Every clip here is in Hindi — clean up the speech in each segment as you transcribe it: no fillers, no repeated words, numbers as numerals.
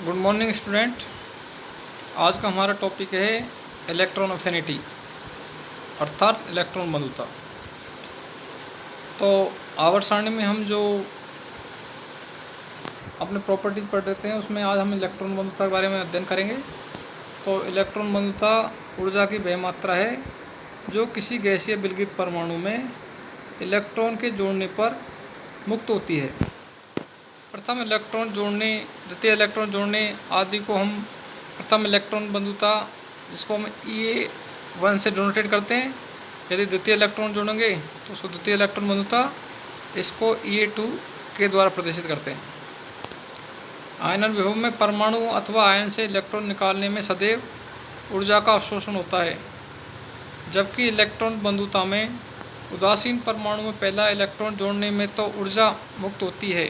Good morning student. आज का हमारा टॉपिक है इलेक्ट्रॉन अफिनिटी अर्थात इलेक्ट्रॉन बंधुता। तो आवर्त सारणी में हम जो अपने प्रॉपर्टीज पढ़ रहे हैं उसमें आज हम इलेक्ट्रॉन बंधुता के बारे में अध्ययन करेंगे। तो इलेक्ट्रॉन बंधुता ऊर्जा की वह मात्रा है जो किसी गैसीय विलगित परमाणु में इलेक्ट्रॉन के जोड़ने पर मुक्त होती है। प्रथम इलेक्ट्रॉन जोड़ने, द्वितीय इलेक्ट्रॉन जोड़ने आदि को हम प्रथम इलेक्ट्रॉन बंधुता, जिसको हम E1 से डिनोटेट करते हैं। यदि द्वितीय इलेक्ट्रॉन जोड़ेंगे तो उसको द्वितीय इलेक्ट्रॉन बंधुता, इसको E2 के द्वारा प्रदर्शित करते हैं। आयनन विभव में परमाणु अथवा आयन से इलेक्ट्रॉन निकालने में सदैव ऊर्जा का अवशोषण होता है, जबकि इलेक्ट्रॉन बंधुता में उदासीन परमाणु में पहला इलेक्ट्रॉन जोड़ने में तो ऊर्जा मुक्त होती है,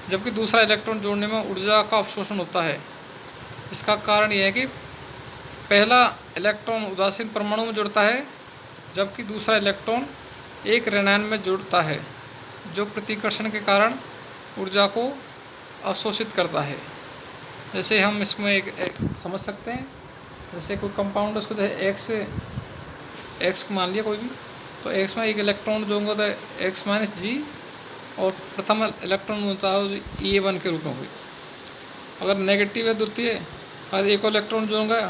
जबकि दूसरा इलेक्ट्रॉन जोड़ने में ऊर्जा का अवशोषण होता है। इसका कारण यह है कि पहला इलेक्ट्रॉन उदासीन परमाणु में जुड़ता है, जबकि दूसरा इलेक्ट्रॉन एक ऋणायन में जुड़ता है, जो प्रतिकर्षण के कारण ऊर्जा को अवशोषित करता है। जैसे हम इसमें एक समझ सकते हैं, जैसे कोई कंपाउंड, उसको जैसे एक्स मान लिया कोई भी, तो एक्स में एक इलेक्ट्रॉन जो होगा तो एक्स माइनस जी, और प्रथम इलेक्ट्रॉन होता है E1 के रूप में हुई। अगर नेगेटिव है द्वितीय, अगर एक इलेक्ट्रॉन जोड़ेंगे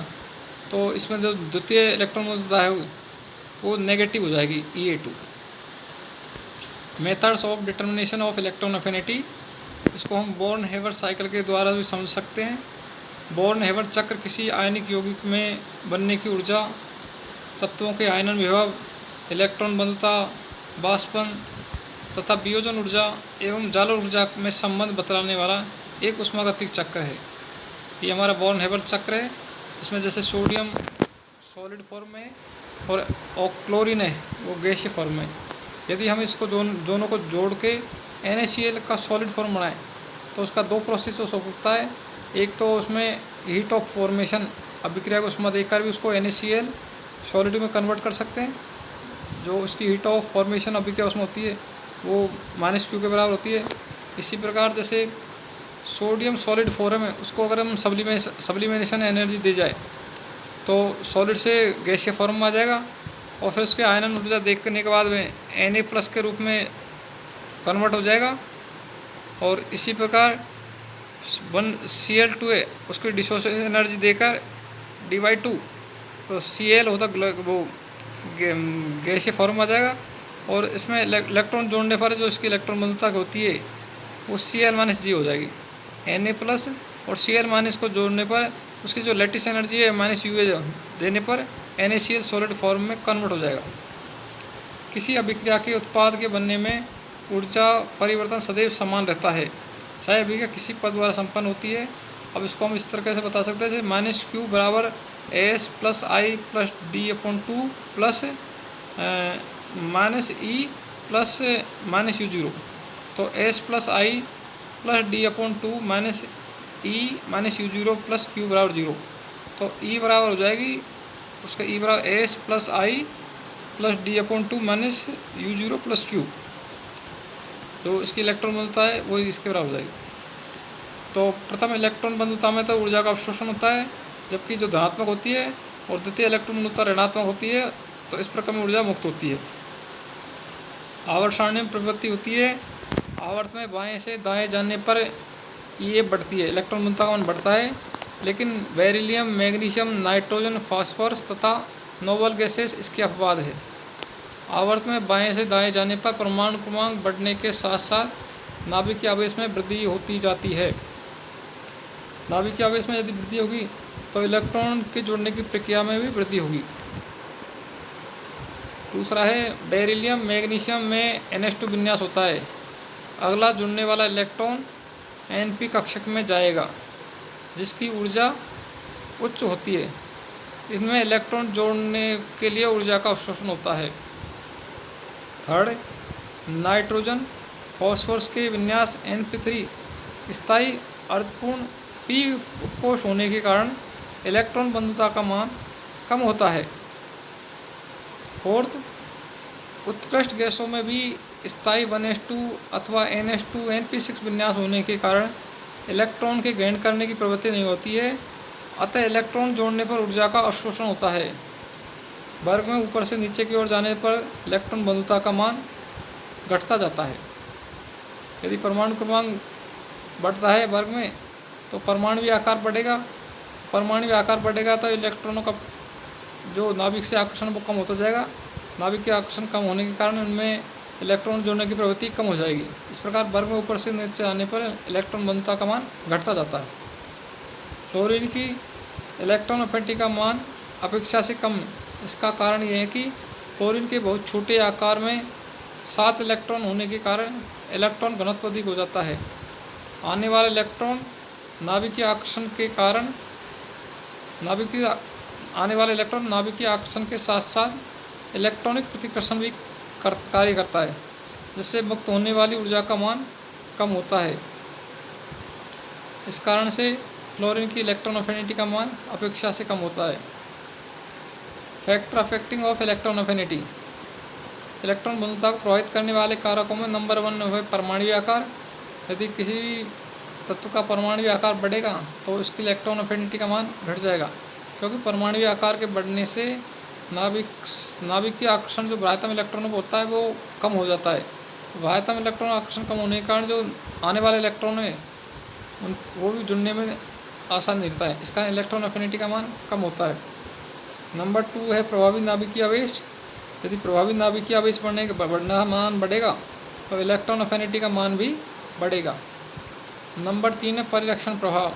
तो इसमें जो द्वितीय इलेक्ट्रॉन होता है वो नेगेटिव हो जाएगी E2। Methods of determination of electron affinity, इसको हम बॉर्न हेवर साइकिल के द्वारा भी समझ सकते हैं। बॉर्न हेवर चक्र किसी आयनिक यौगिक में बनने की ऊर्जा, तत्वों के आयनन विभव, इलेक्ट्रॉन बंधुता, वाष्पन तथा वियोजन ऊर्जा एवं जाल ऊर्जा में संबंध बतलाने वाला एक ऊष्मागतिक चक्र है। ये हमारा बॉर्न हेवर चक्र है, इसमें जैसे सोडियम सॉलिड फॉर्म में और क्लोरीन है वो गैसीय फॉर्म में। यदि हम इसको दोनों को जोड़ के NaCl का सॉलिड फॉर्म बनाएं तो उसका दो प्रोसेस हो सकता है। एक तो उसमें हीट ऑफ फॉर्मेशन, अभिक्रिया को उष्मा देकर भी उसको NaCl सॉलिड में कन्वर्ट कर सकते हैं। जो उसकी हीट ऑफ फॉर्मेशन अभिक्रिया उसमें होती है वो -Q के बराबर होती है। इसी प्रकार जैसे सोडियम सॉलिड फॉर्म है, उसको अगर हम सब्लिमेशन एनर्जी दे जाए तो सॉलिड से गैसीय फॉर्म में आ जाएगा, और फिर उसके आयनन ऊर्जा देखने के बाद में Na+ के रूप में कन्वर्ट हो जाएगा। और इसी प्रकार Cl2 है, उसकी डिसोसिएशन एनर्जी देकर D/2 तो Cl होता वो गैसीय फॉर्म में आ जाएगा। और इसमें इलेक्ट्रॉन जोड़ने पर जो इसकी इलेक्ट्रॉन बंधुता होती है वो Cl-G हो जाएगी। Na+ और Cl- को जोड़ने पर उसकी जो लैटिस एनर्जी है -UA देने पर NaCl सॉलिड फॉर्म में कन्वर्ट हो जाएगा। किसी अभिक्रिया के उत्पाद के बनने में ऊर्जा परिवर्तन सदैव समान रहता है, चाहे अभिक्रिया किसी पद द्वारा संपन्न होती है। अब इसको हम इस तरह से बता सकते हैं, जैसे -Q बराबर S + I + D/2 plus -E plus -U0। तो S + I + D/2 -E -U0 + Q बराबर 0। तो E बराबर हो जाएगी उसका E बराबर S + I + D/2 -U0 + Q। जो इसकी इलेक्ट्रॉन बंधुता है वो इसके बराबर हो जाएगी। तो प्रथम इलेक्ट्रॉन बंधुता में तो ऊर्जा का अवशोषण होता है, जबकि जो धनात्मक होती है, और द्वितीय इलेक्ट्रॉन बंधुता ऋणात्मक होती है, तो इस प्रकार में ऊर्जा मुक्त होती है। आवर्त सारणी में प्रवृत्ति होती है। आवर्त में बाएं से दाएं जाने पर ये बढ़ती है, इलेक्ट्रॉन बंधुता का मान बढ़ता है, लेकिन बेरिलियम, मैग्नीशियम, नाइट्रोजन, फास्फोरस तथा नोबल गैसेस इसके अपवाद है। आवर्त में बाएं से दाएं जाने पर परमाणु क्रमांक बढ़ने के साथ साथ नाभिकीय आवेश में वृद्धि होती जाती है। नाभिकीय आवेश में यदि वृद्धि होगी तो इलेक्ट्रॉन के जुड़ने की प्रक्रिया में भी वृद्धि होगी। दूसरा है बेरिलियम, मैग्नीशियम में NH2 विन्यास होता है। अगला जुड़ने वाला इलेक्ट्रॉन Np कक्षक में जाएगा, जिसकी ऊर्जा उच्च होती है। इनमें इलेक्ट्रॉन जोड़ने के लिए ऊर्जा का अवशोषण होता है। थर्ड, नाइट्रोजन, फॉस्फोरस के विन्यास Np3 स्थायी अर्थपूर्ण p उपकोष होने के कारण इलेक्ट्रॉन बंधुता का मान कम होता है। फोर्थ, उत्कृष्ट गैसों में भी स्थायी 1s2 अथवा NH2 Np6 विन्यास होने के कारण इलेक्ट्रॉन के ग्रहण करने की प्रवृत्ति नहीं होती है, अतः इलेक्ट्रॉन जोड़ने पर ऊर्जा का अवशोषण होता है। वर्ग में ऊपर से नीचे की ओर जाने पर इलेक्ट्रॉन बंधुता का मान घटता जाता है। यदि परमाणु क्रमांक बढ़ता है वर्ग में तो परमाणु आकार बढ़ेगा। परमाणु आकार बढ़ेगा तो इलेक्ट्रॉनों का जो नाभिक से आकर्षण वो कम होता जाएगा। नाभिक के आकर्षण कम होने के कारण उनमें इलेक्ट्रॉन जोड़ने की प्रवृत्ति कम हो जाएगी। इस प्रकार वर्ग में ऊपर से नीचे आने पर इलेक्ट्रॉन बंधुता का मान घटता जाता है। फ्लोरीन की इलेक्ट्रॉन अफिनिटी का मान अपेक्षा से कम। इसका कारण यह है कि फ्लोरीन के बहुत छोटे आकार में 7 इलेक्ट्रॉन होने के कारण इलेक्ट्रॉन घनत्व अधिक हो जाता है। आने वाले इलेक्ट्रॉन नाभिकीय आकर्षण के कारण आने वाले इलेक्ट्रॉन नाभिकीय आकर्षण के साथ साथ इलेक्ट्रॉनिक प्रतिकर्षण भी कार्य करता है, जिससे मुक्त होने वाली ऊर्जा का मान कम होता है। इस कारण से फ्लोरीन की इलेक्ट्रॉन अफिनिटी का मान अपेक्षा से कम होता है। Factor affecting of electron affinity. Electron बंधुता को प्रभावित करने वाले कारकों में नंबर 1 है परमाणु आकार। यदि किसी भी तत्व का परमाणु आकार बढ़ेगा तो उसकी इलेक्ट्रॉन अफिनिटी का मान घट जाएगा, क्योंकि परमाणु आकार के बढ़ने से नाभिकीय आकर्षण जो बाह्यतम इलेक्ट्रॉनों पर होता है वो कम हो जाता है। बाह्यतम इलेक्ट्रॉन आकर्षण कम होने के कारण जो आने वाले इलेक्ट्रॉन है वो भी जुड़ने में आसान रहता है। इसका इलेक्ट्रॉन अफिनिटी का मान कम होता है। नंबर 2 है प्रभावी नाभिकीय आवेश। यदि प्रभावी नाभिकीय आवेश बढ़ना मान बढ़ेगा तो इलेक्ट्रॉन अफिनिटी का मान भी बढ़ेगा। नंबर 3 है परिरक्षण प्रभाव।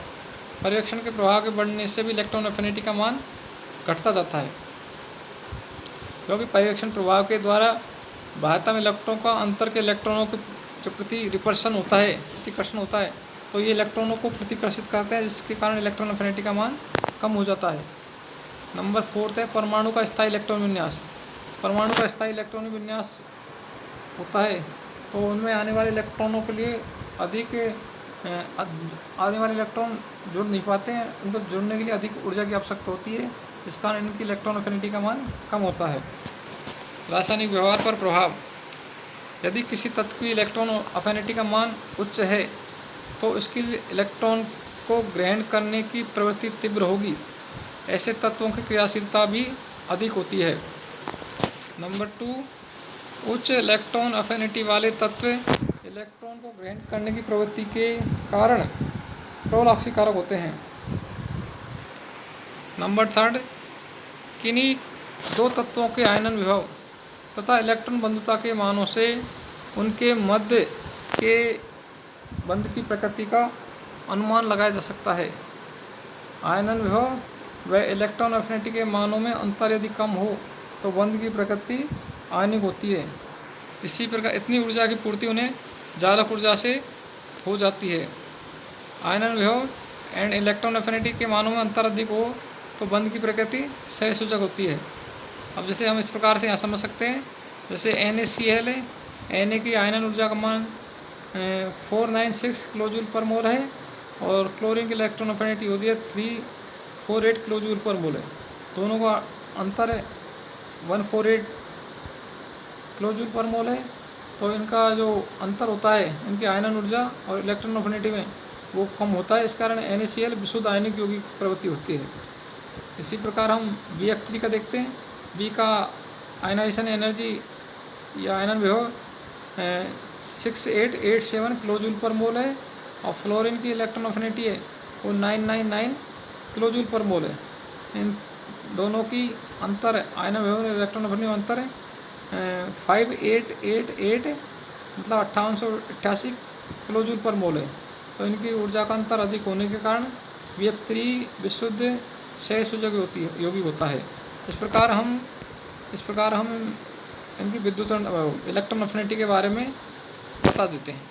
परिरक्षण के प्रभाव के बढ़ने से भी इलेक्ट्रॉन अफिनिटी का मान घटता जाता है, क्योंकि परिरक्षण प्रभाव के द्वारा बाह्यतम इलेक्ट्रॉनों का अंतर के इलेक्ट्रॉनों के जो प्रतिकर्षण होता है तो ये इलेक्ट्रॉनों को प्रतिकर्षित करते हैं, जिसके कारण इलेक्ट्रॉन अफिनिटी का मान कम हो जाता है। नंबर 4 है परमाणु का स्थायी इलेक्ट्रॉन विन्यास। परमाणु का स्थायी इलेक्ट्रॉन विन्यास होता है तो उनमें आने वाले इलेक्ट्रॉनों के लिए आने वाले इलेक्ट्रॉन जुड़ नहीं पाते हैं, उनको जुड़ने के लिए अधिक ऊर्जा की आवश्यकता होती है। इस कारण इनकी इलेक्ट्रॉन अफिनिटी का मान कम होता है। रासायनिक व्यवहार पर प्रभाव। यदि किसी तत्व की इलेक्ट्रॉन अफिनिटी का मान उच्च है तो इसकी इलेक्ट्रॉन को ग्रहण करने की प्रवृत्ति तीव्र होगी। ऐसे तत्वों की क्रियाशीलता भी अधिक होती है। नंबर 2, उच्च इलेक्ट्रॉन अफिनिटी वाले तत्व इलेक्ट्रॉन को ग्रहण करने की प्रवृत्ति के कारण प्रबल ऑक्सीकारक होते हैं। नंबर 3, किन्हीं 2 तत्वों के आयनन विभव तथा इलेक्ट्रॉन बंधुता के मानों से उनके मध्य के बंध की प्रकृति का अनुमान लगाया जा सकता है। आयनन विभव व इलेक्ट्रॉन अफिनिटी के मानों में अंतर यदि कम हो तो बंध की प्रकृति आयनिक होती है। इसी प्रकार इतनी ऊर्जा की पूर्ति उन्हें जालक ऊर्जा से हो जाती है। आयनन विभव एंड इलेक्ट्रॉन अफिनिटी के मानों में अंतर अधिक हो तो बंध की प्रकृति सहसूचक होती है। अब जैसे हम इस प्रकार से यहाँ समझ सकते हैं, जैसे NaCl है, Na की आयनन ऊर्जा का मान 496 किलोजूल पर मोल है और क्लोरीन की इलेक्ट्रॉन अफिनिटी होती है 348 किलोजूल पर मोल है। दोनों का अंतर है 148 किलोजूल पर मोल है। तो इनका जो अंतर होता है इनकी आयनन ऊर्जा और इलेक्ट्रॉन अफिनिटी में वो कम होता है। इस कारण NaCl विशुद्ध आयनिक यौगिक प्रवृत्ति होती है। इसी प्रकार हम BF3 का देखते हैं। B का आयनाइजेशन एनर्जी या आयनन विभव 6887 किलोजूल पर मोल है और फ्लोरीन की इलेक्ट्रॉन अफिनिटी है वो 999 किलोजूल पर मोल है। इन दोनों की अंतर है आयनन विभव और इलेक्ट्रॉन अफिनिटी में अंतर है 5888 मतलब 5888 किलोजूल पर मोल है। तो इनकी ऊर्जा का अंतर अधिक होने के कारण BF3 विशुद्ध सहसूचक यौगिक होता है। इस प्रकार हम इनकी विद्युत इलेक्ट्रॉन अफिनिटी के बारे में बता देते हैं।